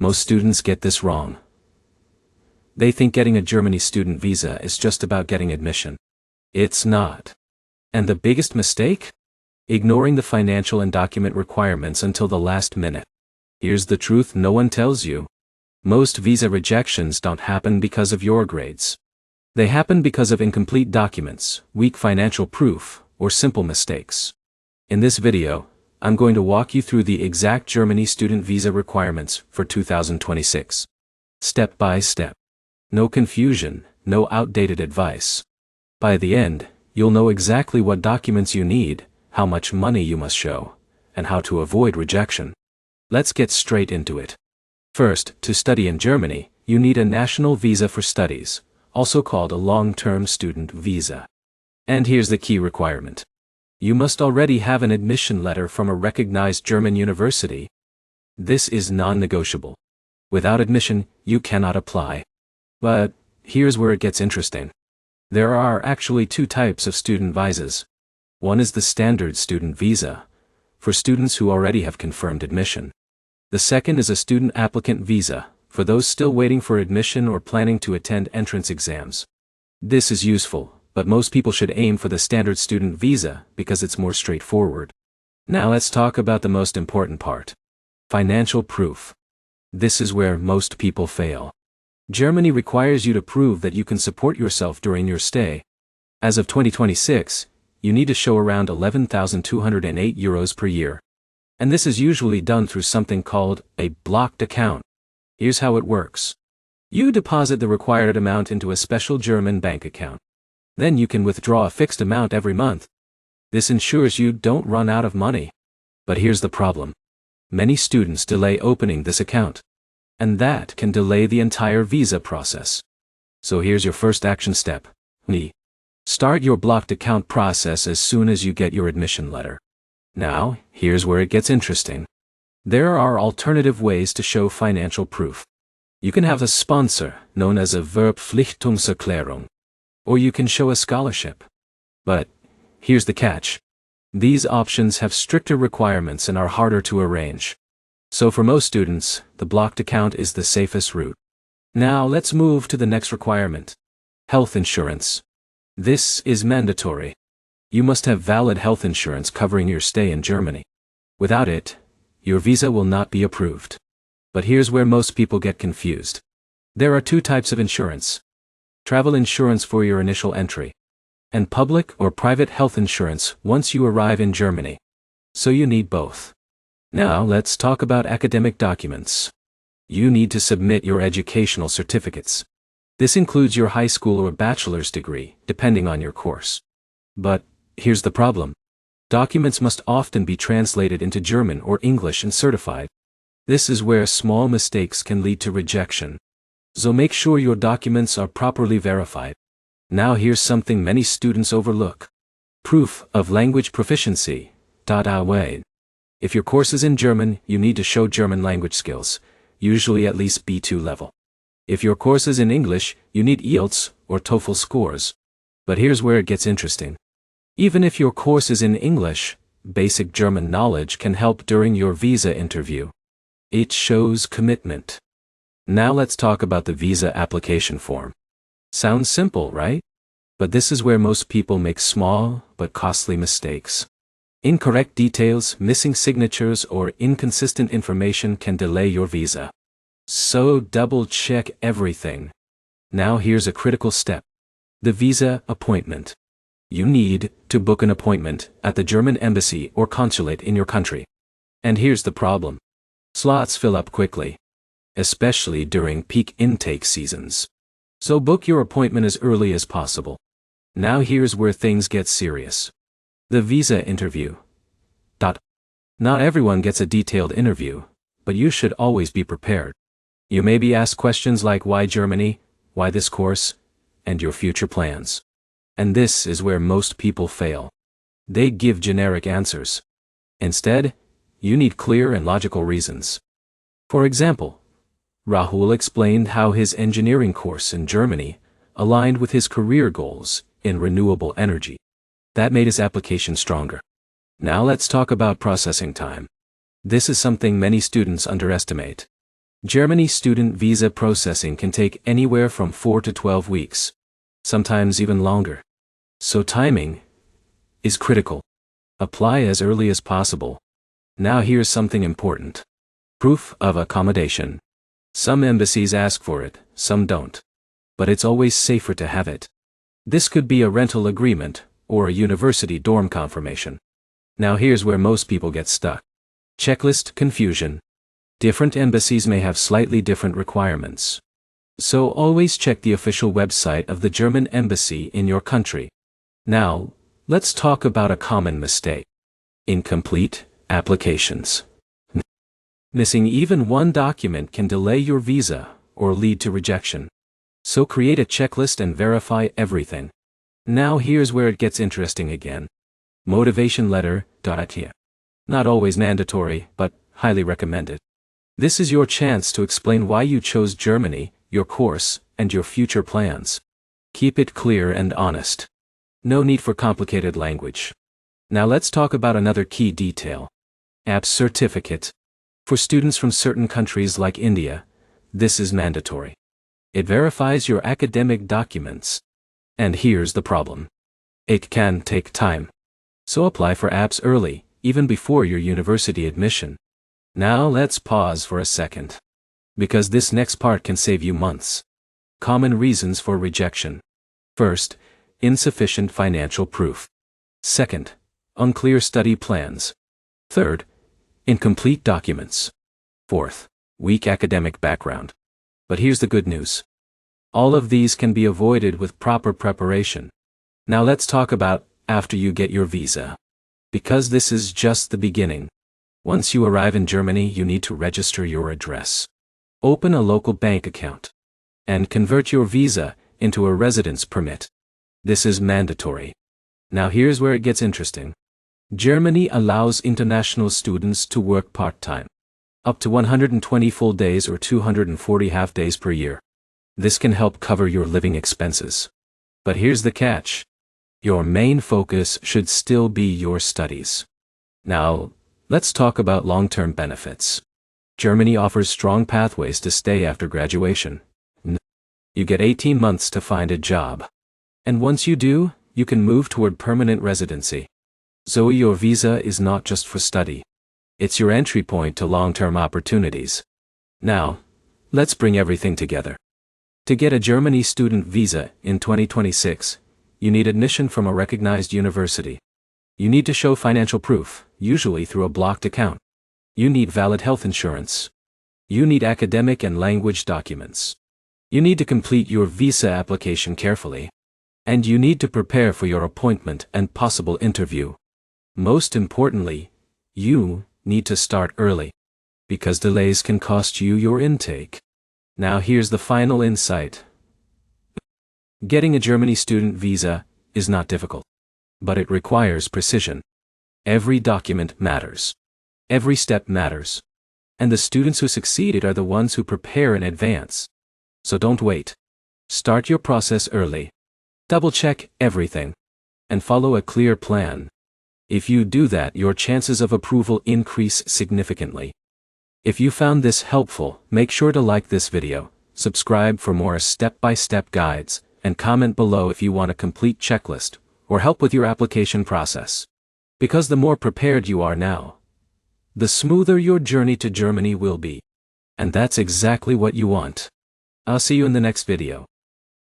Most students get this wrong. They think getting a Germany student visa is just about getting admission. It's not. And the biggest mistake? Ignoring the financial and document requirements until the last minute. Here's the truth no one tells you. Most visa rejections don't happen because of your grades. They happen because of incomplete documents, weak financial proof, or simple mistakes. In this video, I'm going to walk you through the exact Germany student visa requirements for 2026. Step by step. No confusion, no outdated advice. By the end, you'll know exactly what documents you need, how much money you must show, and how to avoid rejection. Let's get straight into it. First, to study in Germany, you need a national visa for studies, also called a long-term student visa. And here's the key requirement. You must already have an admission letter from a recognized German university. This is non-negotiable. Without admission, you cannot apply. But here's where it gets interesting. There are actually two types of student visas. One is the standard student visa, for students who already have confirmed admission. The second is a student applicant visa, for those still waiting for admission or planning to attend entrance exams. This is useful, but most people should aim for the standard student visa because it's more straightforward. Now let's talk about the most important part. Financial proof. This is where most people fail. Germany requires you to prove that you can support yourself during your stay. As of 2026, you need to show around €11,208 per year. And this is usually done through something called a blocked account. Here's how it works. You deposit the required amount into a special German bank account. Then you can withdraw a fixed amount every month. This ensures you don't run out of money. But here's the problem. Many students delay opening this account. And that can delay the entire visa process. So here's your first action step. Start your blocked account process as soon as you get your admission letter. Now, here's where it gets interesting. There are alternative ways to show financial proof. You can have a sponsor, known as a Verpflichtungserklärung. Or you can show a scholarship. But here's the catch. These options have stricter requirements and are harder to arrange. So for most students, the blocked account is the safest route. Now let's move to the next requirement. Health insurance. This is mandatory. You must have valid health insurance covering your stay in Germany. Without it, your visa will not be approved. But here's where most people get confused. There are two types of insurance. Travel insurance for your initial entry, and public or private health insurance once you arrive in Germany. So you need both. Now let's talk about academic documents. You need to submit your educational certificates. This includes your high school or bachelor's degree, depending on your course. But here's the problem. Documents must often be translated into German or English and certified. This is where small mistakes can lead to rejection. So make sure your documents are properly verified. Now here's something many students overlook. Proof of language proficiency. If your course is in German, you need to show German language skills, usually at least B2 level. If your course is in English, you need IELTS or TOEFL scores. But here's where it gets interesting. Even if your course is in English, basic German knowledge can help during your visa interview. It shows commitment. Now let's talk about the visa application form. Sounds simple, right? But this is where most people make small but costly mistakes. Incorrect details, missing signatures, or inconsistent information can delay your visa. So double-check everything. Now here's a critical step. The visa appointment. You need to book an appointment at the German embassy or consulate in your country. And here's the problem. Slots fill up quickly, especially during peak intake seasons. So book your appointment as early as possible. Now here's where things get serious. The visa interview. Not everyone gets a detailed interview, but you should always be prepared. You may be asked questions like why Germany, why this course, and your future plans. And this is where most people fail. They give generic answers. Instead, you need clear and logical reasons. For example, Rahul explained how his engineering course in Germany aligned with his career goals in renewable energy. That made his application stronger. Now let's talk about processing time. This is something many students underestimate. Germany student visa processing can take anywhere from 4 to 12 weeks, sometimes even longer. So timing is critical. Apply as early as possible. Now here's something important. Proof of accommodation. Some embassies ask for it, some don't. But it's always safer to have it. This could be a rental agreement, or a university dorm confirmation. Now here's where most people get stuck. Checklist confusion. Different embassies may have slightly different requirements. So always check the official website of the German embassy in your country. Now, let's talk about a common mistake. Incomplete applications. Missing even one document can delay your visa or lead to rejection. So create a checklist and verify everything. Now here's where it gets interesting again. Motivation letter. Not always mandatory, but highly recommended. This is your chance to explain why you chose Germany, your course, and your future plans. Keep it clear and honest. No need for complicated language. Now let's talk about another key detail. APS certificate. For students from certain countries like India, this is mandatory. It verifies your academic documents. And here's the problem. It can take time. So apply for APS early, even before your university admission. Now let's pause for a second. Because this next part can save you months. Common reasons for rejection. First, insufficient financial proof. Second, unclear study plans. Third, incomplete documents. Fourth, weak academic background. But here's the good news. All of these can be avoided with proper preparation. Now let's talk about after you get your visa. Because this is just the beginning. Once you arrive in Germany, you need to register your address. Open a local bank account. And convert your visa into a residence permit. This is mandatory. Now here's where it gets interesting. Germany allows international students to work part-time. Up to 120 full days or 240 half days per year. This can help cover your living expenses. But here's the catch. Your main focus should still be your studies. Now, let's talk about long-term benefits. Germany offers strong pathways to stay after graduation. You get 18 months to find a job. And once you do, you can move toward permanent residency. So your visa is not just for study. It's your entry point to long-term opportunities. Now, let's bring everything together. To get a Germany student visa in 2026, you need admission from a recognized university. You need to show financial proof, usually through a blocked account. You need valid health insurance. You need academic and language documents. You need to complete your visa application carefully. And you need to prepare for your appointment and possible interview. Most importantly, you need to start early. Because delays can cost you your intake. Now here's the final insight. Getting a Germany student visa is not difficult. But it requires precision. Every document matters. Every step matters. And the students who succeeded are the ones who prepare in advance. So don't wait. Start your process early. Double-check everything. And follow a clear plan. If you do that, your chances of approval increase significantly. If you found this helpful, make sure to like this video, subscribe for more step-by-step guides, and comment below if you want a complete checklist, or help with your application process. Because the more prepared you are now, the smoother your journey to Germany will be. And that's exactly what you want. I'll see you in the next video.